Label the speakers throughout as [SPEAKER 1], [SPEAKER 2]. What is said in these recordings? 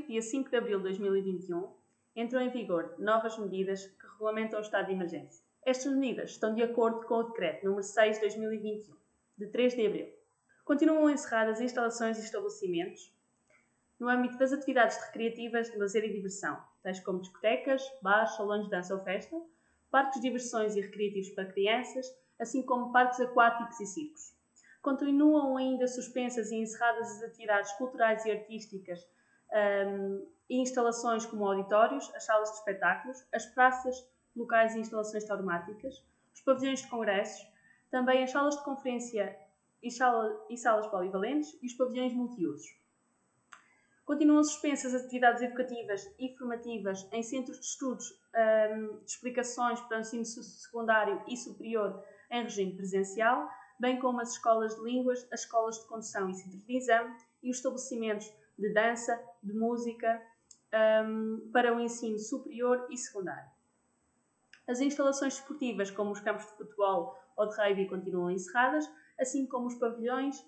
[SPEAKER 1] dia 5 de abril de 2021, entram em vigor novas medidas que regulamentam o estado de emergência. Estas medidas estão de acordo com o Decreto número 6 de 2021, de 3 de abril. Continuam encerradas instalações e estabelecimentos no âmbito das atividades recreativas de lazer e diversão, tais como discotecas, bares, salões de dança ou festa, parques de diversões e recreativos para crianças, assim como parques aquáticos e circos. Continuam ainda suspensas e encerradas as atividades culturais e artísticas e instalações como auditórios, as salas de espetáculos, as praças, locais e instalações tauromáticas, os pavilhões de congressos, também as salas de conferência e salas polivalentes e os pavilhões multiusos. Continuam suspensas as atividades educativas e formativas em centros de estudos de explicações para o ensino secundário e superior em regime presencial, bem como as escolas de línguas, as escolas de condução e centros de exame e os estabelecimentos de dança, de música, para o ensino superior e secundário. As instalações desportivas, como os campos de futebol ou de rugby, continuam encerradas, assim como os pavilhões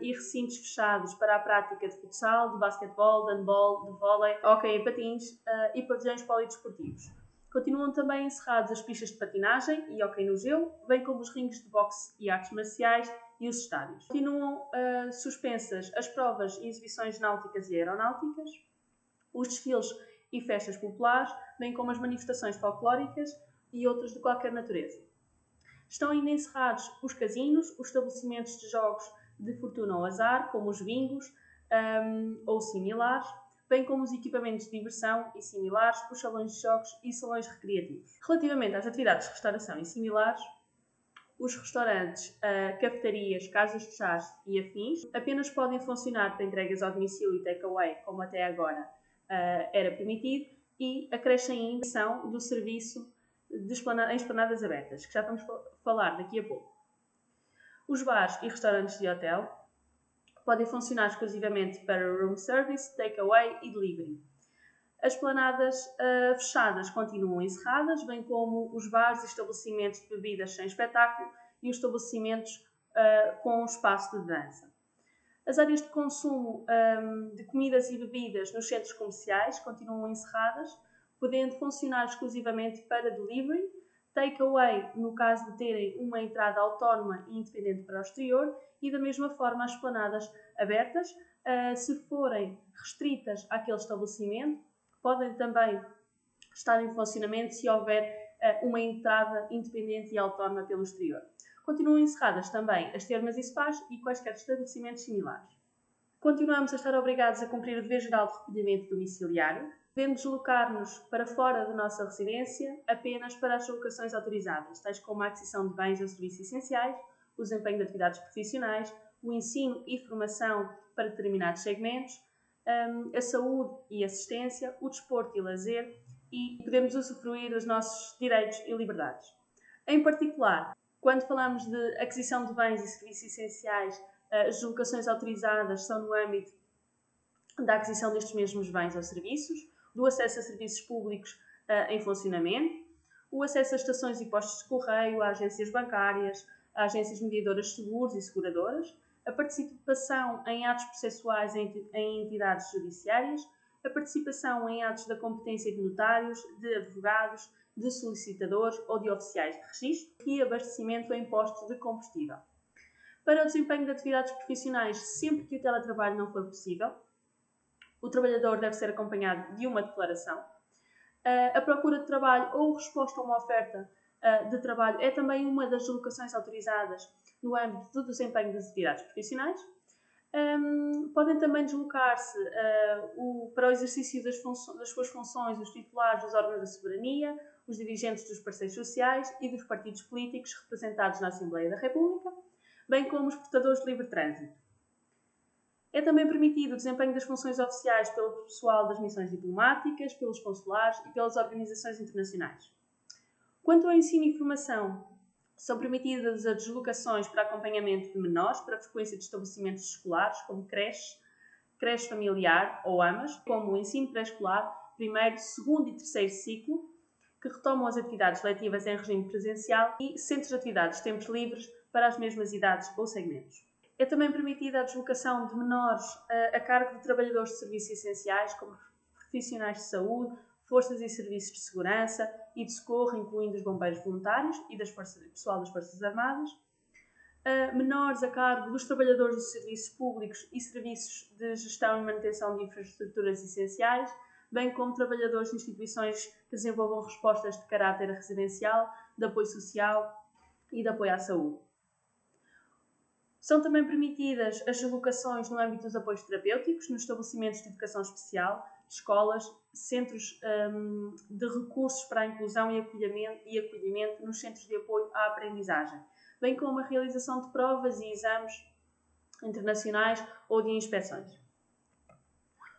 [SPEAKER 1] e recintos fechados para a prática de futsal, de basquetebol, de handball, de vôlei, hóquei em patins e pavilhões polidesportivos. Continuam também encerrados as pistas de patinagem e hóquei no gelo, bem como os ringues de boxe e artes marciais e os estádios. Continuam suspensas as provas e exibições náuticas e aeronáuticas, os desfiles e festas populares, bem como as manifestações folclóricas e outras de qualquer natureza. Estão ainda encerrados os casinos, os estabelecimentos de jogos de fortuna ou azar, como os bingos ou similares, bem como os equipamentos de diversão e similares, os salões de jogos e salões recreativos. Relativamente às atividades de restauração e similares, os restaurantes, cafetarias, casas de chás e afins apenas podem funcionar para entregas ao domicílio e takeaway, como até agora era permitido, e acrescem ainda a ação do serviço em esplanadas abertas, que já vamos falar daqui a pouco. Os bares e restaurantes de hotel podem funcionar exclusivamente para room service, takeaway e delivery. As esplanadas fechadas continuam encerradas, bem como os bares e estabelecimentos de bebidas sem espetáculo e os estabelecimentos com espaço de dança. As áreas de consumo de comidas e bebidas nos centros comerciais continuam encerradas, podendo funcionar exclusivamente para delivery, takeaway no caso de terem uma entrada autónoma e independente para o exterior, e da mesma forma as esplanadas abertas, se forem restritas àquele estabelecimento, podem também estar em funcionamento se houver uma entrada independente e autónoma pelo exterior. Continuam encerradas também as termas e spas e quaisquer estabelecimentos similares. Continuamos a estar obrigados a cumprir o dever geral de recolhimento domiciliário, devendo deslocar-nos para fora da nossa residência apenas para as deslocações autorizadas, tais como a aquisição de bens ou serviços essenciais, o desempenho de atividades profissionais, o ensino e formação para determinados segmentos, a saúde e assistência, o desporto e lazer, e podemos usufruir dos nossos direitos e liberdades. Em particular, quando falamos de aquisição de bens e serviços essenciais, as deslocações autorizadas são no âmbito da aquisição destes mesmos bens ou serviços, do acesso a serviços públicos em funcionamento, o acesso a estações e postos de correio, a agências bancárias, a agências mediadoras de seguros e seguradoras, a participação em atos processuais em entidades judiciárias, a participação em atos da competência de notários, de advogados, de solicitadores ou de oficiais de registro e abastecimento a impostos de combustível. Para o desempenho de atividades profissionais, sempre que o teletrabalho não for possível, o trabalhador deve ser acompanhado de uma declaração. A procura de trabalho ou resposta a uma oferta de trabalho é também uma das deslocações autorizadas no âmbito do desempenho das atividades profissionais. Podem também deslocar-se para o exercício das suas funções os titulares dos órgãos da soberania, os dirigentes dos parceiros sociais e dos partidos políticos representados na Assembleia da República, bem como os portadores de livre trânsito. É também permitido o desempenho das funções oficiais pelo pessoal das missões diplomáticas, pelos consulares e pelas organizações internacionais. Quanto ao ensino e formação, são permitidas as deslocações para acompanhamento de menores para a frequência de estabelecimentos escolares, como creche familiar ou AMAs, como o ensino pré-escolar, primeiro, segundo e terceiro ciclo, que retomam as atividades letivas em regime presencial, e centros de atividades tempos livres para as mesmas idades ou segmentos. É também permitida a deslocação de menores a cargo de trabalhadores de serviços essenciais, como profissionais de saúde, forças e serviços de segurança e de socorro, incluindo os bombeiros voluntários e pessoal das Forças Armadas. Menores a cargo dos trabalhadores de serviços públicos e serviços de gestão e manutenção de infraestruturas essenciais, bem como trabalhadores de instituições que desenvolvam respostas de caráter residencial, de apoio social e de apoio à saúde. São também permitidas as deslocações no âmbito dos apoios terapêuticos, nos estabelecimentos de educação especial, escolas, centros de recursos para a inclusão e acolhimento nos centros de apoio à aprendizagem, bem como a realização de provas e exames internacionais ou de inspeções.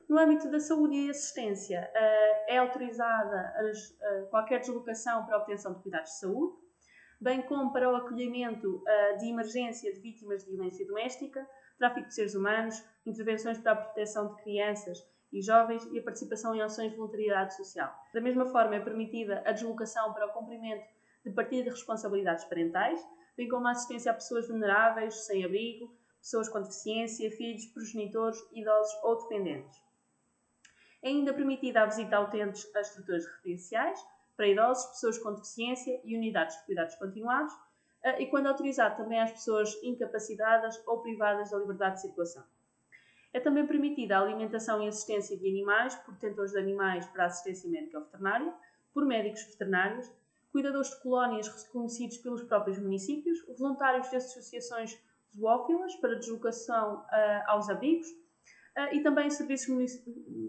[SPEAKER 1] No âmbito da saúde e assistência, é autorizada qualquer deslocação para a obtenção de cuidados de saúde, bem como para o acolhimento de emergência de vítimas de violência doméstica, tráfico de seres humanos, intervenções para a proteção de crianças e jovens e a participação em ações de voluntariedade social. Da mesma forma, é permitida a deslocação para o cumprimento de partilha de responsabilidades parentais, bem como a assistência a pessoas vulneráveis, sem abrigo, pessoas com deficiência, filhos, progenitores, idosos ou dependentes. É ainda permitida a visita a utentes a estruturas residenciais, para idosos, pessoas com deficiência e unidades de cuidados continuados, e, quando autorizado, também às pessoas incapacitadas ou privadas da liberdade de circulação. É também permitida a alimentação e assistência de animais por detentores de animais para assistência médica ou veterinária, por médicos veterinários, cuidadores de colónias reconhecidos pelos próprios municípios, voluntários de associações zoófilas para deslocação aos abrigos e também serviços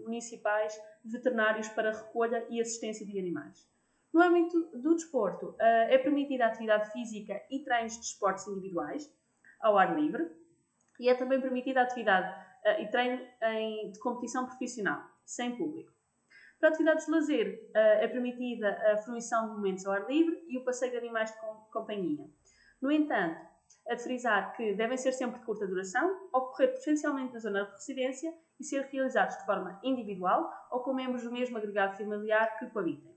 [SPEAKER 1] municipais veterinários para recolha e assistência de animais. No âmbito do desporto, é permitida a atividade física e treinos de esportes individuais ao ar livre e é também permitida a atividade e treino de competição profissional, sem público. Para atividades de lazer, é permitida a fruição de momentos ao ar livre e o passeio de animais de companhia. No entanto, é de frisar que devem ser sempre de curta duração, ocorrer preferencialmente na zona de residência e ser realizados de forma individual ou com membros do mesmo agregado familiar que coabitem.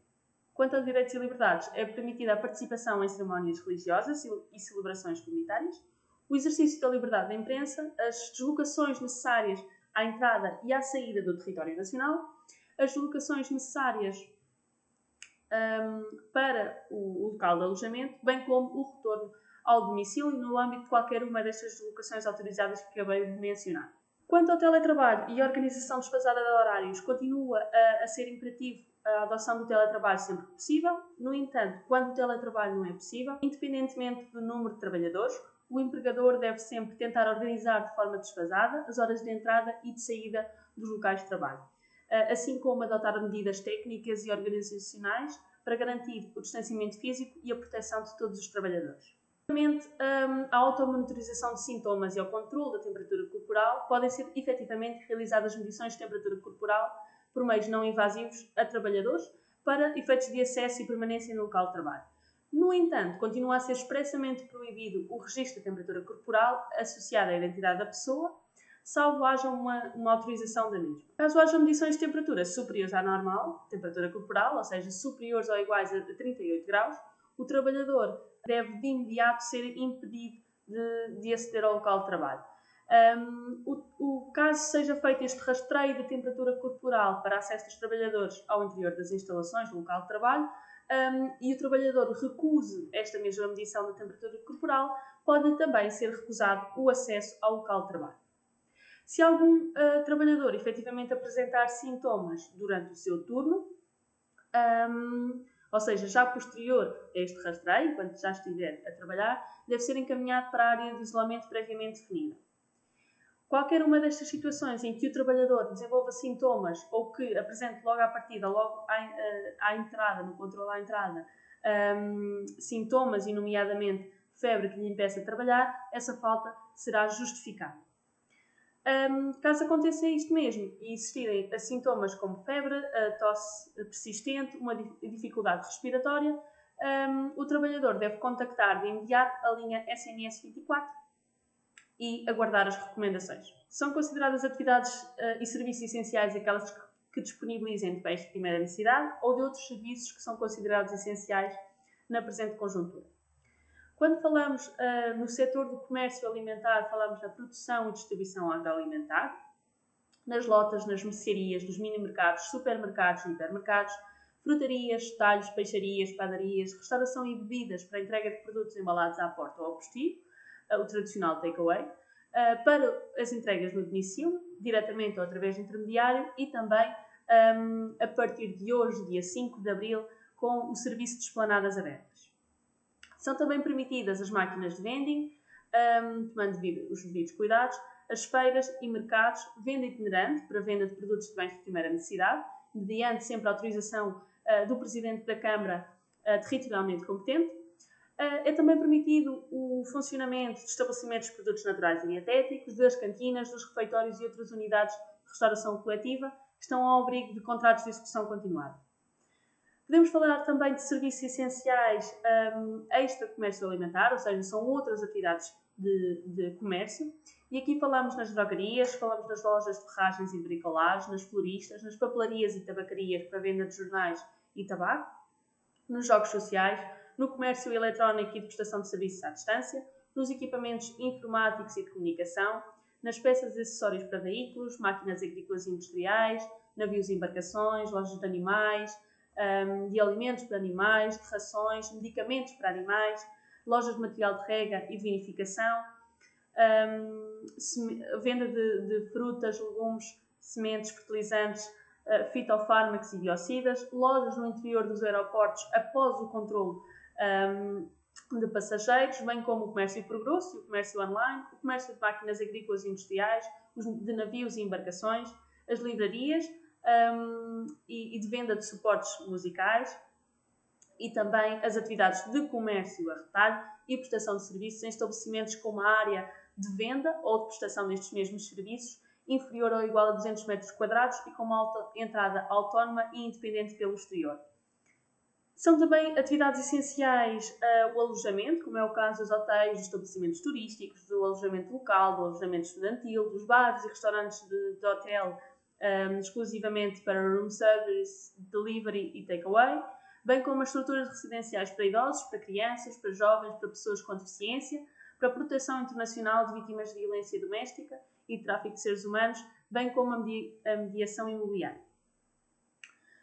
[SPEAKER 1] Quanto a direitos e liberdades, é permitida a participação em cerimónias religiosas e celebrações comunitárias, o exercício da liberdade da imprensa, as deslocações necessárias à entrada e à saída do território nacional, as deslocações necessárias para o local de alojamento, bem como o retorno ao domicílio no âmbito de qualquer uma destas deslocações autorizadas que acabei de mencionar. Quanto ao teletrabalho e a organização desfasada de horários, continua a ser imperativo a adoção do teletrabalho sempre que possível. No entanto, quando o teletrabalho não é possível, independentemente do número de trabalhadores, o empregador deve sempre tentar organizar de forma desfasada as horas de entrada e de saída dos locais de trabalho, assim como adotar medidas técnicas e organizacionais para garantir o distanciamento físico e a proteção de todos os trabalhadores. A automonitorização de sintomas e o controle da temperatura corporal podem ser efetivamente realizadas medições de temperatura corporal por meios não invasivos a trabalhadores para efeitos de acesso e permanência no local de trabalho. No entanto, continua a ser expressamente proibido o registro da temperatura corporal associada à identidade da pessoa, salvo haja uma autorização da mesma. Caso haja medições de temperatura superiores à normal, temperatura corporal, ou seja, superiores ou iguais a 38 graus, o trabalhador deve de imediato ser impedido de aceder ao local de trabalho. Caso seja feito este rastreio de temperatura corporal para acesso dos trabalhadores ao interior das instalações do local de trabalho e o trabalhador recuse esta mesma medição da temperatura corporal, pode também ser recusado o acesso ao local de trabalho. Se algum trabalhador efetivamente apresentar sintomas durante o seu turno, ou seja, já posterior a este rastreio, quando já estiver a trabalhar, deve ser encaminhado para a área de isolamento previamente definida. Qualquer uma destas situações em que o trabalhador desenvolva sintomas ou que apresente logo à partida, logo à entrada, no controle à entrada, sintomas e nomeadamente febre que lhe impeça de trabalhar, essa falta será justificada. Caso aconteça isto mesmo e existirem sintomas como febre, tosse persistente, uma dificuldade respiratória, o trabalhador deve contactar de imediato a linha SNS 24 e aguardar as recomendações. São consideradas atividades e serviços essenciais aquelas que disponibilizem de bens de primeira necessidade ou de outros serviços que são considerados essenciais na presente conjuntura. Quando falamos no setor do comércio alimentar, falamos na produção e distribuição agroalimentar, nas lotas, nas mercearias, nos mini-mercados, supermercados e hipermercados, frutarias, talhos, peixarias, padarias, restauração e bebidas para entrega de produtos embalados à porta ou ao postigo, o tradicional takeaway, para as entregas no domicílio, diretamente ou através de intermediário, e também a partir de hoje, dia 5 de abril, com o serviço de esplanadas abertas. São também permitidas as máquinas de vending, tomando os devidos cuidados, as feiras e mercados, venda itinerante para venda de produtos de bens de primeira necessidade, mediante sempre a autorização do Presidente da Câmara territorialmente competente. É também permitido o funcionamento de estabelecimentos de produtos naturais e dietéticos, das cantinas, dos refeitórios e outras unidades de restauração coletiva que estão ao abrigo de contratos de execução continuada. Podemos falar também de serviços essenciais extra-comércio alimentar, ou seja, são outras atividades de comércio. E aqui falamos nas drogarias, falamos nas lojas de ferragens e bricolagem, nas floristas, nas papelarias e tabacarias para venda de jornais e tabaco, nos jogos sociais, no comércio eletrónico e de prestação de serviços à distância, nos equipamentos informáticos e de comunicação, nas peças e acessórios para veículos, máquinas agrícolas e industriais, navios e embarcações, lojas de animais, de alimentos para animais, de rações, medicamentos para animais, lojas de material de rega e de vinificação, venda de frutas, legumes, sementes, fertilizantes, fitofármacos e biocidas, lojas no interior dos aeroportos após o controle de passageiros, bem como o comércio por grosso, o comércio online, o comércio de máquinas agrícolas e industriais, de navios e embarcações, as livrarias e de venda de suportes musicais, e também as atividades de comércio a retalho e prestação de serviços em estabelecimentos com uma área de venda ou de prestação destes mesmos serviços inferior ou igual a 200 metros quadrados e com uma entrada autónoma e independente pelo exterior. São também atividades essenciais o alojamento, como é o caso dos hotéis, dos estabelecimentos turísticos, do alojamento local, do alojamento estudantil, dos bares e restaurantes de hotel exclusivamente para room service, delivery e takeaway, bem como as estruturas residenciais para idosos, para crianças, para jovens, para pessoas com deficiência, para a proteção internacional de vítimas de violência doméstica e de tráfico de seres humanos, bem como a mediação imobiliária.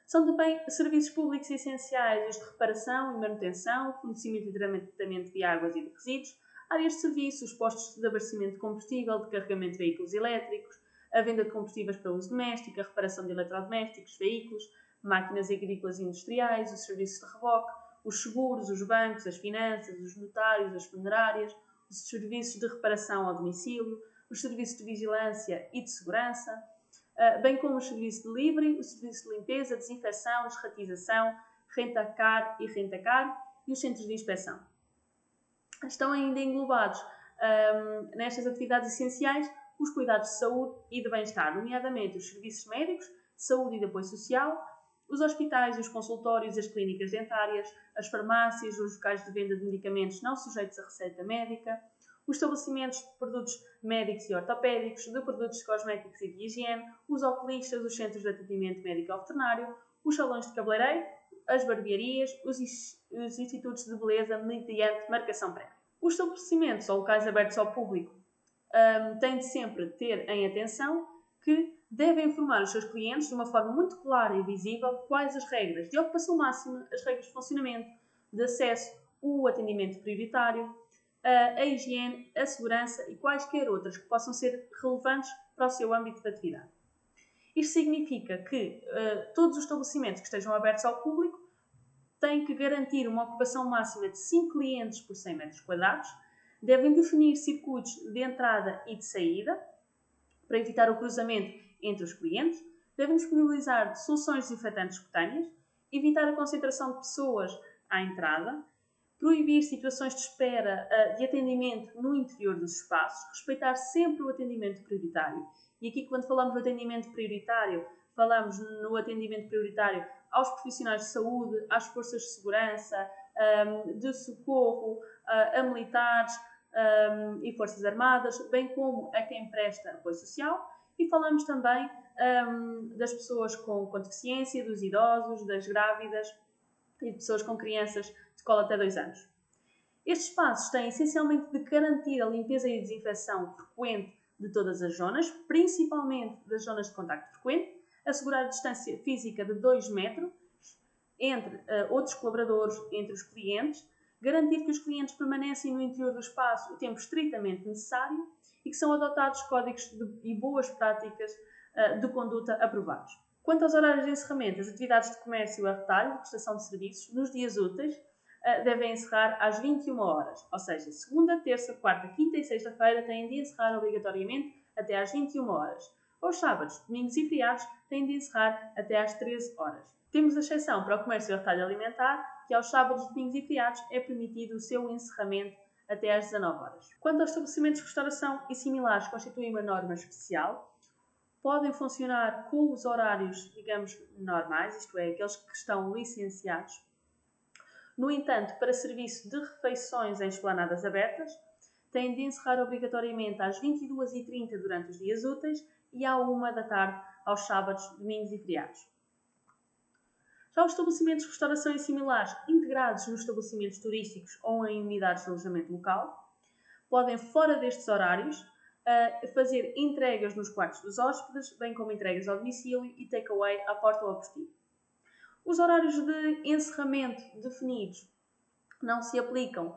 [SPEAKER 1] São também serviços públicos essenciais os de reparação e manutenção, fornecimento e tratamento de águas e de resíduos, áreas de serviços, postos de abastecimento de combustível, de carregamento de veículos elétricos, a venda de combustíveis para uso doméstico, a reparação de eletrodomésticos, veículos, máquinas agrícolas e industriais, os serviços de reboque, os seguros, os bancos, as finanças, os notários, as funerárias, os serviços de reparação ao domicílio, os serviços de vigilância e de segurança, bem como os serviços de delivery, os serviços de limpeza, desinfecção, desratização, rentacar e os centros de inspeção. Estão ainda englobados nestas atividades essenciais os cuidados de saúde e de bem-estar, nomeadamente os serviços médicos, de saúde e de apoio social, os hospitais, os consultórios, as clínicas dentárias, as farmácias, os locais de venda de medicamentos não sujeitos à receita médica, os estabelecimentos de produtos médicos e ortopédicos, de produtos cosméticos e de higiene, os oculistas, os centros de atendimento médico e veterinário, os salões de cabeleireiro, as barbearias, os institutos de beleza mediante marcação prévia. Os estabelecimentos ou locais abertos ao público têm de sempre ter em atenção que devem informar os seus clientes de uma forma muito clara e visível quais as regras de ocupação máxima, as regras de funcionamento, de acesso, o atendimento prioritário, a higiene, a segurança e quaisquer outras que possam ser relevantes para o seu âmbito de atividade. Isto significa que todos os estabelecimentos que estejam abertos ao público têm que garantir uma ocupação máxima de 5 clientes por 100 metros quadrados, devem definir circuitos de entrada e de saída para evitar o cruzamento entre os clientes, devem disponibilizar soluções desinfetantes cutâneas, evitar a concentração de pessoas à entrada, proibir situações de espera de atendimento no interior dos espaços, respeitar sempre o atendimento prioritário. E aqui, quando falamos do atendimento prioritário, falamos no atendimento prioritário aos profissionais de saúde, às forças de segurança, de socorro, a militares e forças armadas, bem como a quem presta apoio social. E falamos também das pessoas com deficiência, dos idosos, das grávidas e de pessoas com crianças de escola até 2 anos. Estes espaços têm essencialmente de garantir a limpeza e a desinfecção frequente de todas as zonas, principalmente das zonas de contacto frequente, assegurar a distância física de 2 metros entre outros colaboradores, entre os clientes, garantir que os clientes permanecem no interior do espaço o tempo estritamente necessário e que são adotados códigos e boas práticas de conduta aprovados. Quanto aos horários de encerramento, as atividades de comércio a retalho, de prestação de serviços, nos dias úteis, devem encerrar às 21 horas, ou seja, segunda, terça, quarta, quinta e sexta-feira têm de encerrar obrigatoriamente até às 21 horas. Aos sábados, domingos e feriados têm de encerrar até às 13 horas. Temos a exceção para o comércio a retalho alimentar, que aos sábados, domingos e feriados é permitido o seu encerramento até às 19 horas. Quanto aos estabelecimentos de restauração e similares constituem uma norma especial, podem funcionar com os horários, digamos, normais, isto é, aqueles que estão licenciados. No entanto, para serviço de refeições em esplanadas abertas, têm de encerrar obrigatoriamente às 22h30 durante os dias úteis e à 1 da tarde aos sábados, domingos e feriados. Já os estabelecimentos de restauração e similares integrados nos estabelecimentos turísticos ou em unidades de alojamento local podem, fora destes horários, fazer entregas nos quartos dos hóspedes, bem como entregas ao domicílio e takeaway à porta ou ao postigo. Os horários de encerramento definidos não se aplicam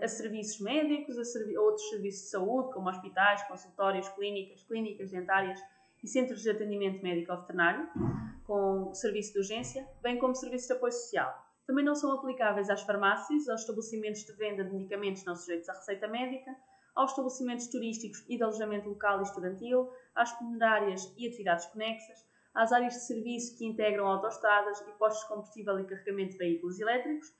[SPEAKER 1] a serviços médicos, a outros serviços de saúde, como hospitais, consultórios, clínicas dentárias e centros de atendimento médico ou veterinário, com serviço de urgência, bem como serviços de apoio social. Também não são aplicáveis às farmácias, aos estabelecimentos de venda de medicamentos não sujeitos à receita médica, aos estabelecimentos turísticos e de alojamento local e estudantil, às funerárias e atividades conexas, às áreas de serviço que integram autoestradas e postos de combustível e carregamento de veículos elétricos,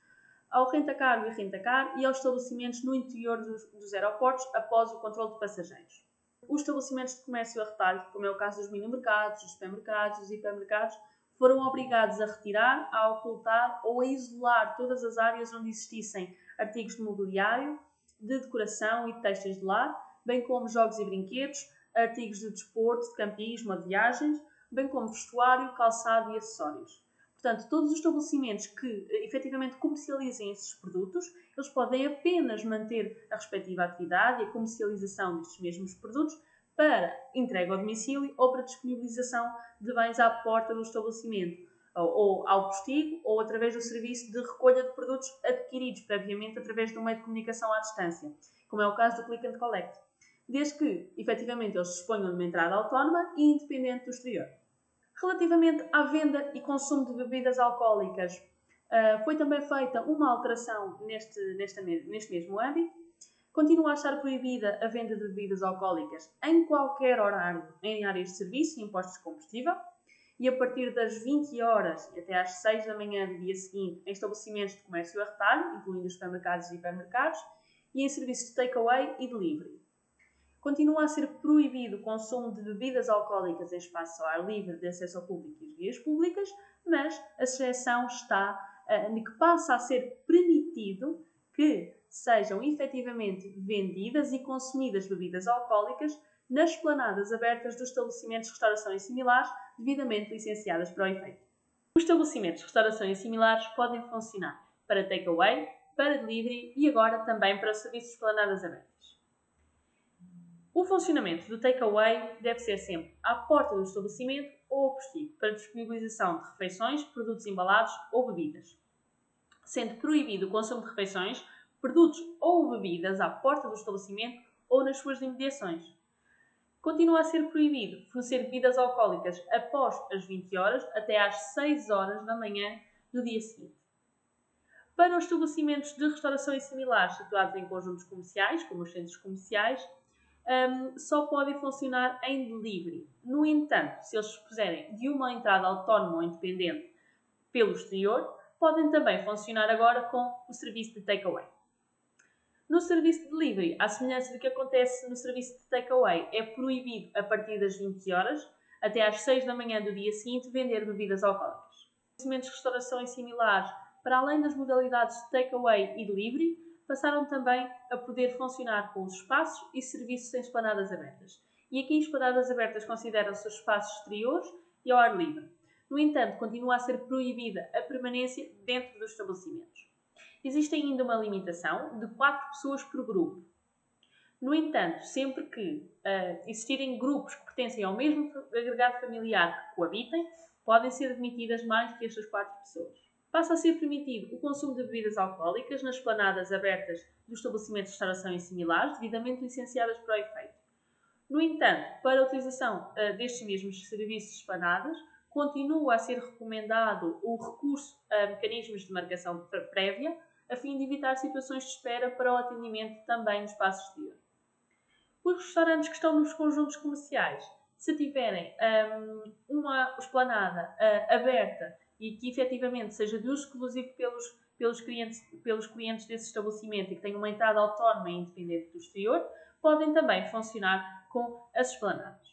[SPEAKER 1] ao rentacar e rentacar e aos estabelecimentos no interior dos aeroportos após o controle de passageiros. Os estabelecimentos de comércio a retalho, como é o caso dos mini-mercados, dos supermercados, dos hipermercados, foram obrigados a retirar, a ocultar ou a isolar todas as áreas onde existissem artigos de mobiliário, de decoração e de têxteis de lar, bem como jogos e brinquedos, artigos de desporto, de campismo ou de viagens, bem como vestuário, calçado e acessórios. Portanto, todos os estabelecimentos que efetivamente comercializem esses produtos, eles podem apenas manter a respectiva atividade e a comercialização destes mesmos produtos para entrega ao domicílio ou para disponibilização de bens à porta do estabelecimento, ou ao postigo, ou através do serviço de recolha de produtos adquiridos previamente através de um meio de comunicação à distância, como é o caso do Click and Collect, desde que, efetivamente, eles disponham de uma entrada autónoma e independente do exterior. Relativamente à venda e consumo de bebidas alcoólicas, foi também feita uma alteração neste mesmo âmbito. Continua a estar proibida a venda de bebidas alcoólicas em qualquer horário em áreas de serviço e em postos de combustível e a partir das 20 horas e até às 6 da manhã do dia seguinte em estabelecimentos de comércio a retalho, incluindo os supermercados e hipermercados, e em serviços de takeaway e delivery. Continua a ser proibido o consumo de bebidas alcoólicas em espaço ao ar livre de acesso ao público e as vias públicas, mas a exceção está de que passa a ser permitido que sejam efetivamente vendidas e consumidas bebidas alcoólicas nas esplanadas abertas dos estabelecimentos de restauração e similares devidamente licenciadas para o efeito. Os estabelecimentos de restauração e similares podem funcionar para takeaway, para delivery e agora também para serviços de esplanadas abertas. O funcionamento do takeaway deve ser sempre à porta do estabelecimento ou ao postigo para disponibilização de refeições, produtos embalados ou bebidas, sendo proibido o consumo de refeições, produtos ou bebidas à porta do estabelecimento ou nas suas imediações. Continua a ser proibido fornecer bebidas alcoólicas após as 20 horas até às 6 horas da manhã do dia seguinte. Para os estabelecimentos de restauração e similares situados em conjuntos comerciais, como os centros comerciais, só podem funcionar em delivery. No entanto, se eles dispuserem de uma entrada autónoma ou independente pelo exterior, podem também funcionar agora com o serviço de takeaway. No serviço de delivery, à semelhança do que acontece no serviço de takeaway, é proibido a partir das 20 horas até às 6 da manhã do dia seguinte vender bebidas alcoólicas. Estabelecimentos de restauração e similares, para além das modalidades de takeaway e delivery, passaram também a poder funcionar com os espaços e serviços em esplanadas abertas. E aqui esplanadas abertas consideram-se os espaços exteriores e ao ar livre. No entanto, continua a ser proibida a permanência dentro dos estabelecimentos. Existe ainda uma limitação de 4 pessoas por grupo. No entanto, sempre que existirem grupos que pertencem ao mesmo agregado familiar que coabitem, podem ser admitidas mais que estas 4 pessoas. Passa a ser permitido o consumo de bebidas alcoólicas nas esplanadas abertas dos estabelecimentos de restauração e similares, devidamente licenciadas para o efeito. No entanto, para a utilização destes mesmos serviços de esplanadas, continua a ser recomendado o recurso a mecanismos de marcação prévia, a fim de evitar situações de espera para o atendimento também no espaço exterior. Os restaurantes que estão nos conjuntos comerciais, se tiverem uma esplanada aberta e que efetivamente seja de uso exclusivo pelos clientes desse estabelecimento e que tenham uma entrada autónoma e independente do exterior, podem também funcionar com as esplanadas.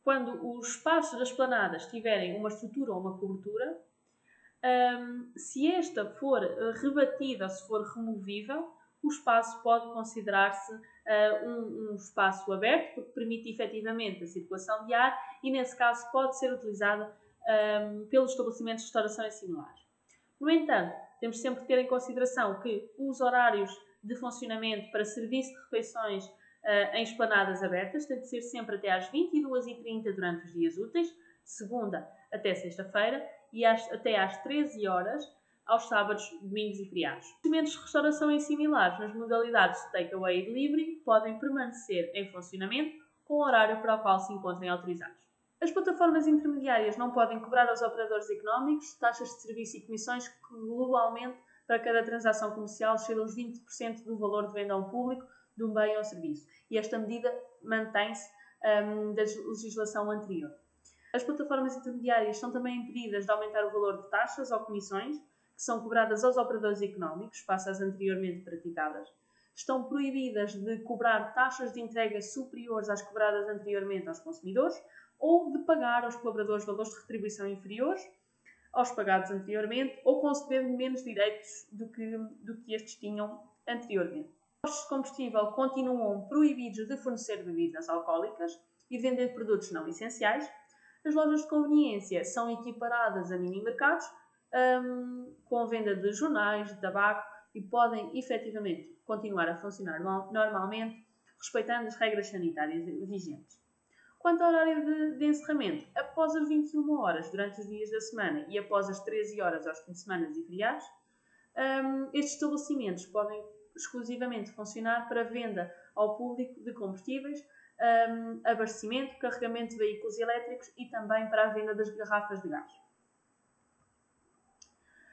[SPEAKER 1] Quando os espaços das esplanadas tiverem uma estrutura ou uma cobertura, se esta for rebatida ou se for removível, o espaço pode considerar-se um espaço aberto, porque permite efetivamente a circulação de ar e, nesse caso, pode ser utilizado pelos estabelecimentos de restauração e similares. No entanto, temos sempre de ter em consideração que os horários de funcionamento para serviço de refeições em esplanadas abertas têm de ser sempre até às 22h30 durante os dias úteis, segunda até sexta-feira, e até às 13 horas aos sábados, domingos e feriados. Os estabelecimentos de restauração e similares nas modalidades de takeaway e delivery podem permanecer em funcionamento com o horário para o qual se encontrem autorizados. As plataformas intermediárias não podem cobrar aos operadores económicos taxas de serviço e comissões que globalmente para cada transação comercial chegam aos 20% do valor de venda ao público de um bem ou serviço. E esta medida mantém-se da legislação anterior. As plataformas intermediárias são também impedidas de aumentar o valor de taxas ou comissões que são cobradas aos operadores económicos, face às anteriormente praticadas. Estão proibidas de cobrar taxas de entrega superiores às cobradas anteriormente aos consumidores ou de pagar aos colaboradores valores de retribuição inferiores aos pagados anteriormente ou conceder menos direitos do que estes tinham anteriormente. Os postos de combustível continuam proibidos de fornecer bebidas alcoólicas e de vender produtos não essenciais. As lojas de conveniência são equiparadas a mini-mercados com a venda de jornais, de tabaco e podem efetivamente continuar a funcionar normalmente, respeitando as regras sanitárias vigentes. Quanto ao horário de encerramento, após as 21 horas durante os dias da semana e após as 13 horas aos fins de semana e feriados, estes estabelecimentos podem exclusivamente funcionar para venda ao público de combustíveis, abastecimento, carregamento de veículos elétricos e também para a venda das garrafas de gás.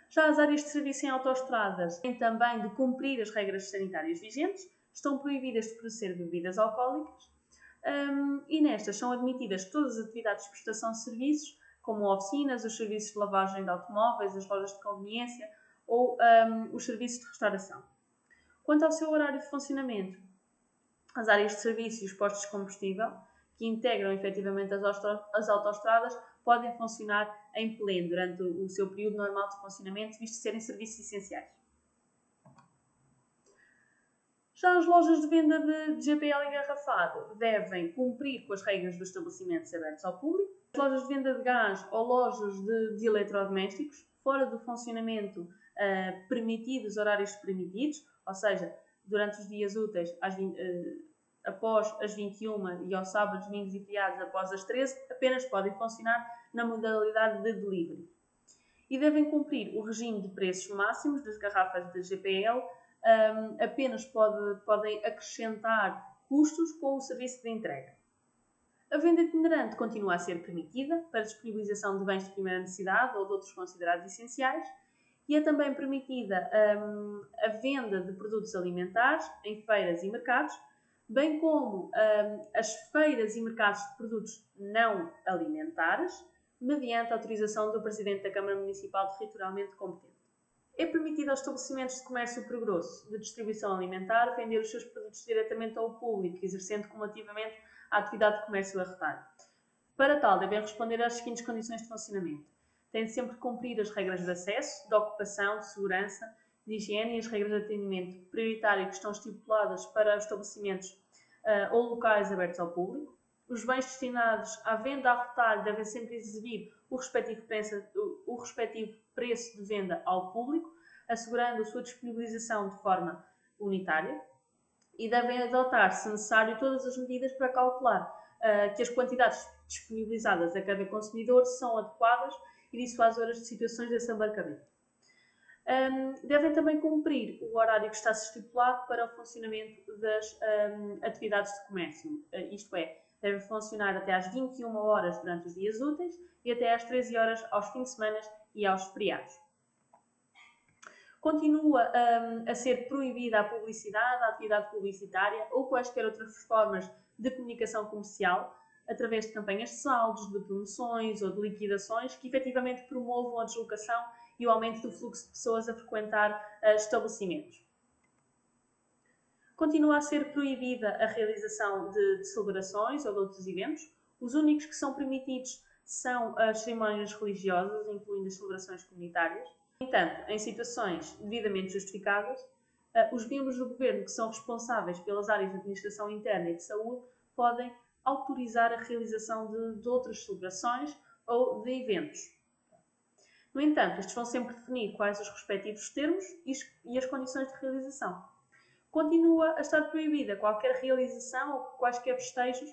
[SPEAKER 1] Já as áreas de serviço em autoestradas têm também de cumprir as regras sanitárias vigentes, estão proibidas de produzir bebidas alcoólicas e nestas são admitidas todas as atividades de prestação de serviços, como oficinas, os serviços de lavagem de automóveis, as lojas de conveniência ou os serviços de restauração. Quanto ao seu horário de funcionamento, as áreas de serviço e os postos de combustível, que integram efetivamente as autoestradas, podem funcionar em pleno durante o seu período normal de funcionamento, visto serem serviços essenciais. Já as lojas de venda de GPL engarrafado devem cumprir com as regras dos estabelecimentos abertos ao público. As lojas de venda de gás ou lojas de eletrodomésticos, fora do funcionamento permitidos, horários permitidos, ou seja, durante os dias úteis após as 21 e aos sábados, domingos e feriados após as 13, apenas podem funcionar na modalidade de delivery. E devem cumprir o regime de preços máximos das garrafas de GPL, apenas podem acrescentar custos com o serviço de entrega. A venda itinerante continua a ser permitida para disponibilização de bens de primeira necessidade ou de outros considerados essenciais e é também permitida a venda de produtos alimentares em feiras e mercados, bem como as feiras e mercados de produtos não alimentares, mediante a autorização do Presidente da Câmara Municipal territorialmente competente. É permitido aos estabelecimentos de comércio por grosso de distribuição alimentar vender os seus produtos diretamente ao público, exercendo cumulativamente a atividade de comércio a retalho. Para tal, devem responder às seguintes condições de funcionamento. Têm de sempre cumprir as regras de acesso, de ocupação, de segurança, de higiene e as regras de atendimento prioritário que estão estipuladas para os estabelecimentos ou locais abertos ao público. Os bens destinados à venda a retalho devem sempre exibir o respectivo preço de venda ao público, assegurando a sua disponibilização de forma unitária, e devem adotar, se necessário, todas as medidas para calcular que as quantidades disponibilizadas a cada consumidor são adequadas e dissuasoras de situações de assambarcamento. Devem também cumprir o horário que está estipulado para o funcionamento das atividades de comércio, isto é, devem funcionar até às 21 horas durante os dias úteis e até às 13 horas aos fins de semana e aos feriados. Continua a ser proibida a publicidade, a atividade publicitária ou quaisquer outras formas de comunicação comercial através de campanhas de saldos, de promoções ou de liquidações que efetivamente promovam a deslocação e o aumento do fluxo de pessoas a frequentar estabelecimentos. Continua a ser proibida a realização de celebrações ou de outros eventos. Os únicos que são permitidos são as cerimónias religiosas, incluindo as celebrações comunitárias. No entanto, em situações devidamente justificadas, os membros do governo que são responsáveis pelas áreas de administração interna e de saúde podem autorizar a realização de outras celebrações ou de eventos. No entanto, estes vão sempre definir quais os respectivos termos e as condições de realização. Continua a estar proibida qualquer realização ou quaisquer festejos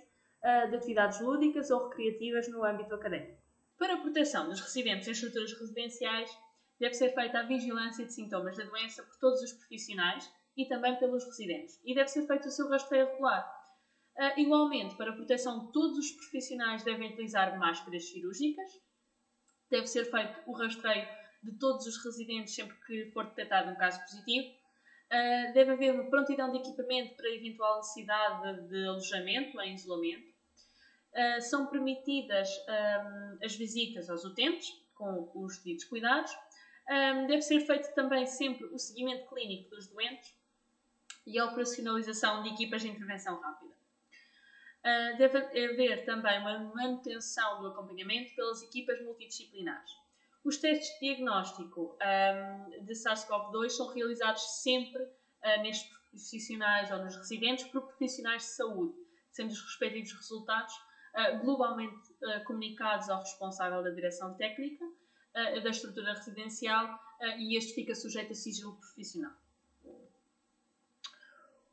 [SPEAKER 1] de atividades lúdicas ou recreativas no âmbito académico. Para a proteção dos residentes em estruturas residenciais, deve ser feita a vigilância de sintomas da doença por todos os profissionais e também pelos residentes, e deve ser feito o seu rastreio regular. Igualmente, para a proteção de todos os profissionais, devem utilizar máscaras cirúrgicas, deve ser feito o rastreio de todos os residentes sempre que for detectado um caso positivo, deve haver uma prontidão de equipamento para eventual necessidade de alojamento em isolamento, são permitidas as visitas aos utentes, com os devidos cuidados, deve ser feito também sempre o seguimento clínico dos doentes e a operacionalização de equipas de intervenção rápida. Deve haver também uma manutenção do acompanhamento pelas equipas multidisciplinares. Os testes de diagnóstico de SARS-CoV-2 são realizados sempre nestes profissionais ou nos residentes por profissionais de saúde, sendo os respectivos resultados globalmente comunicados ao responsável da direção técnica da estrutura residencial e este fica sujeito a sigilo profissional.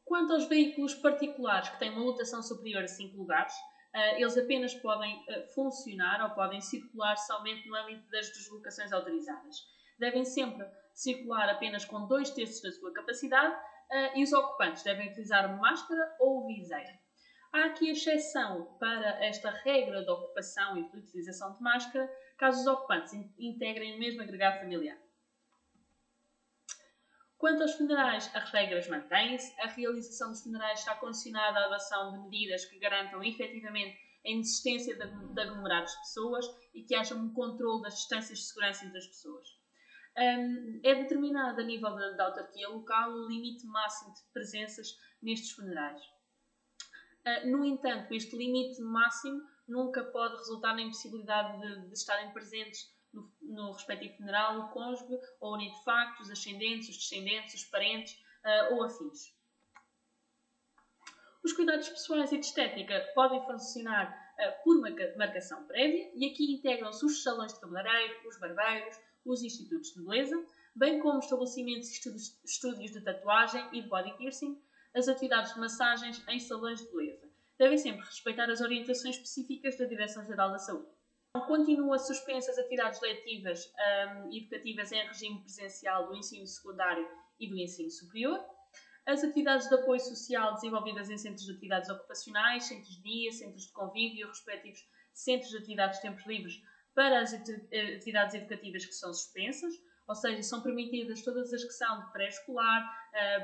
[SPEAKER 1] Quanto aos veículos particulares que têm uma lotação superior a 5 lugares, eles apenas podem funcionar ou podem circular somente no âmbito das deslocações autorizadas. Devem sempre circular apenas com 2/3 da sua capacidade e os ocupantes devem utilizar máscara ou viseira. Há aqui exceção para esta regra de ocupação e de utilização de máscara, caso os ocupantes integrem o mesmo agregado familiar. Quanto aos funerais, as regras mantêm-se. A realização dos funerais está condicionada à adoção de medidas que garantam efetivamente a inexistência de aglomerados de pessoas e que haja um controle das distâncias de segurança entre as pessoas. É determinado a nível da autarquia local o limite máximo de presenças nestes funerais. No entanto, este limite máximo nunca pode resultar na impossibilidade de estarem presentes no respectivo funeral o cônjuge ou unido de facto, os ascendentes, os descendentes, os parentes ou afins. Os cuidados pessoais e de estética podem funcionar por marcação prévia e aqui integram-se os salões de cabeleireiro, os barbeiros, os institutos de beleza, bem como estabelecimentos e estúdios de tatuagem e de body piercing, as atividades de massagens em salões de beleza. Devem sempre respeitar as orientações específicas da Direção-Geral da Saúde. Continua suspensa as atividades letivas e educativas em regime presencial do ensino secundário e do ensino superior. As atividades de apoio social desenvolvidas em centros de atividades ocupacionais, centros de dia, centros de convívio e os respectivos centros de atividades de tempos livres para as atividades educativas que são suspensas, ou seja, são permitidas todas as que são de pré-escolar,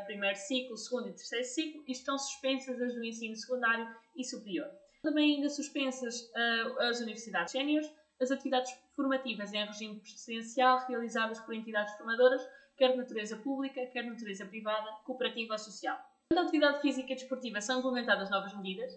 [SPEAKER 1] primeiro ciclo, segundo e terceiro ciclo, e estão suspensas as do ensino secundário e superior. Também ainda suspensas as universidades séniores, as atividades formativas em regime presencial realizadas por entidades formadoras, quer de natureza pública, quer de natureza privada, cooperativa ou social. Quando a atividade física e desportiva são implementadas novas medidas,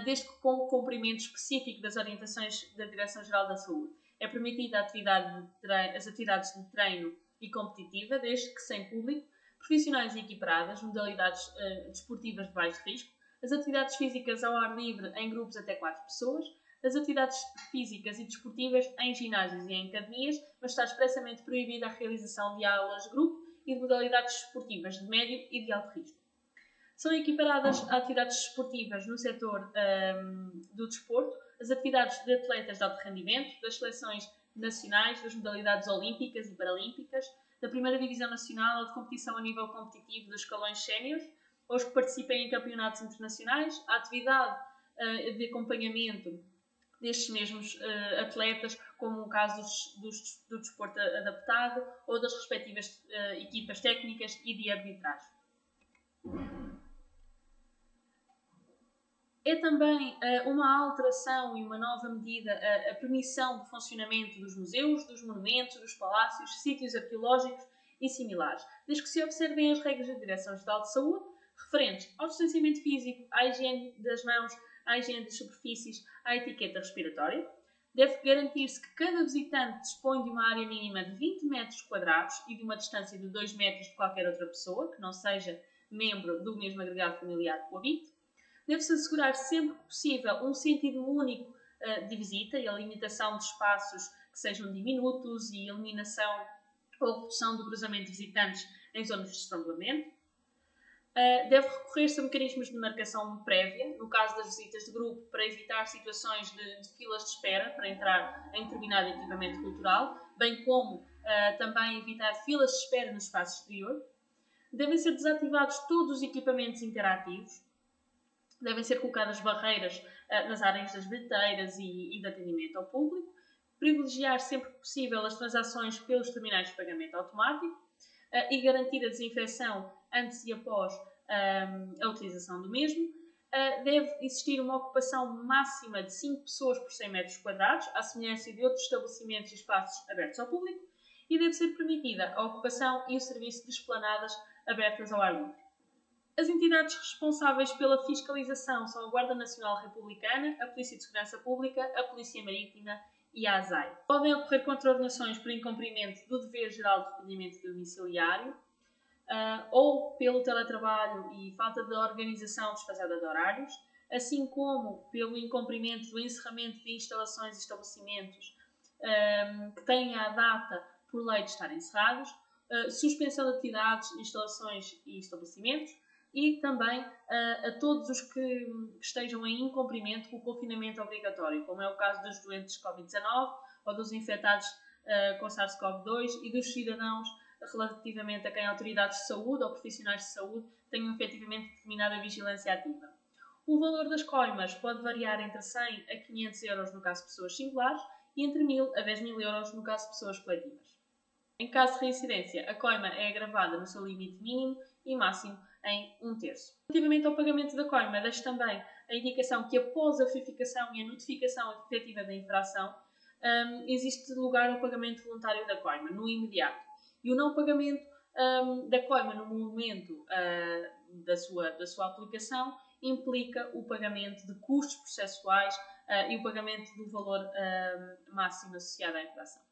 [SPEAKER 1] desde que com o cumprimento específico das orientações da Direção-Geral da Saúde. É permitida as atividades de treino e competitiva, desde que sem público, profissionais e equiparadas, modalidades desportivas de baixo risco, as atividades físicas ao ar livre em grupos até 4 pessoas, as atividades físicas e desportivas em ginásios e em academias, mas está expressamente proibida a realização de aulas de grupo e de modalidades desportivas de médio e de alto risco. São equiparadas a atividades desportivas no setor do desporto, as atividades de atletas de alto rendimento, das seleções nacionais, das modalidades olímpicas e paralímpicas, da primeira divisão nacional ou de competição a nível competitivo dos escalões séniores, ou os que participem em campeonatos internacionais, a atividade de acompanhamento destes mesmos atletas, como o caso do desporto adaptado ou das respectivas equipas técnicas e de arbitragem. É também uma alteração e uma nova medida a permissão de funcionamento dos museus, dos monumentos, dos palácios, sítios arqueológicos e similares, desde que se observem as regras da Direção-Geral de Saúde referentes ao distanciamento físico, à higiene das mãos, à higiene das superfícies, à etiqueta respiratória. Deve garantir-se que cada visitante dispõe de uma área mínima de 20 metros quadrados e de uma distância de 2 metros de qualquer outra pessoa, que não seja membro do mesmo agregado familiar que o habite. Deve-se assegurar sempre que possível um sentido único de visita e a limitação de espaços que sejam diminutos e eliminação ou redução do cruzamento de visitantes em zonas de estrangulamento. Deve recorrer-se a mecanismos de marcação prévia, no caso das visitas de grupo, para evitar situações de filas de espera para entrar em determinado equipamento cultural, bem como também evitar filas de espera no espaço exterior. Devem ser desativados todos os equipamentos interativos. Devem ser colocadas barreiras nas áreas das bilheteiras e de atendimento ao público. Privilegiar sempre que possível as transações pelos terminais de pagamento automático e garantir a desinfecção antes e após a utilização do mesmo. Deve existir uma ocupação máxima de 5 pessoas por 100 metros quadrados, à semelhança de outros estabelecimentos e espaços abertos ao público, e deve ser permitida a ocupação e o serviço de esplanadas abertas ao ar livre. As entidades responsáveis pela fiscalização são a Guarda Nacional Republicana, a Polícia de Segurança Pública, a Polícia Marítima e a ASAI. Podem ocorrer contraordenações por incumprimento do dever geral de recolhimento domiciliário ou pelo teletrabalho e falta de organização desfasada de horários, assim como pelo incumprimento do encerramento de instalações e estabelecimentos que têm a data por lei de estar encerrados, suspensão de atividades, instalações e estabelecimentos, e também a todos os que estejam em incumprimento com o confinamento obrigatório, como é o caso dos doentes Covid-19 ou dos infectados com SARS-CoV-2 e dos cidadãos relativamente a quem autoridades de saúde ou profissionais de saúde tenham efetivamente determinado a vigilância ativa. O valor das coimas pode variar entre 100 a 500 euros no caso de pessoas singulares e entre 1.000 a 10.000 euros no caso de pessoas coletivas. Em caso de reincidência, a coima é agravada no seu limite mínimo e máximo em 1/3. Relativamente ao pagamento da coima, deixo também a indicação que após a verificação e a notificação efetiva da infração, existe lugar ao pagamento voluntário da coima, no imediato. E o não pagamento da coima no momento da sua aplicação implica o pagamento de custos processuais e o pagamento do valor máximo associado à infração.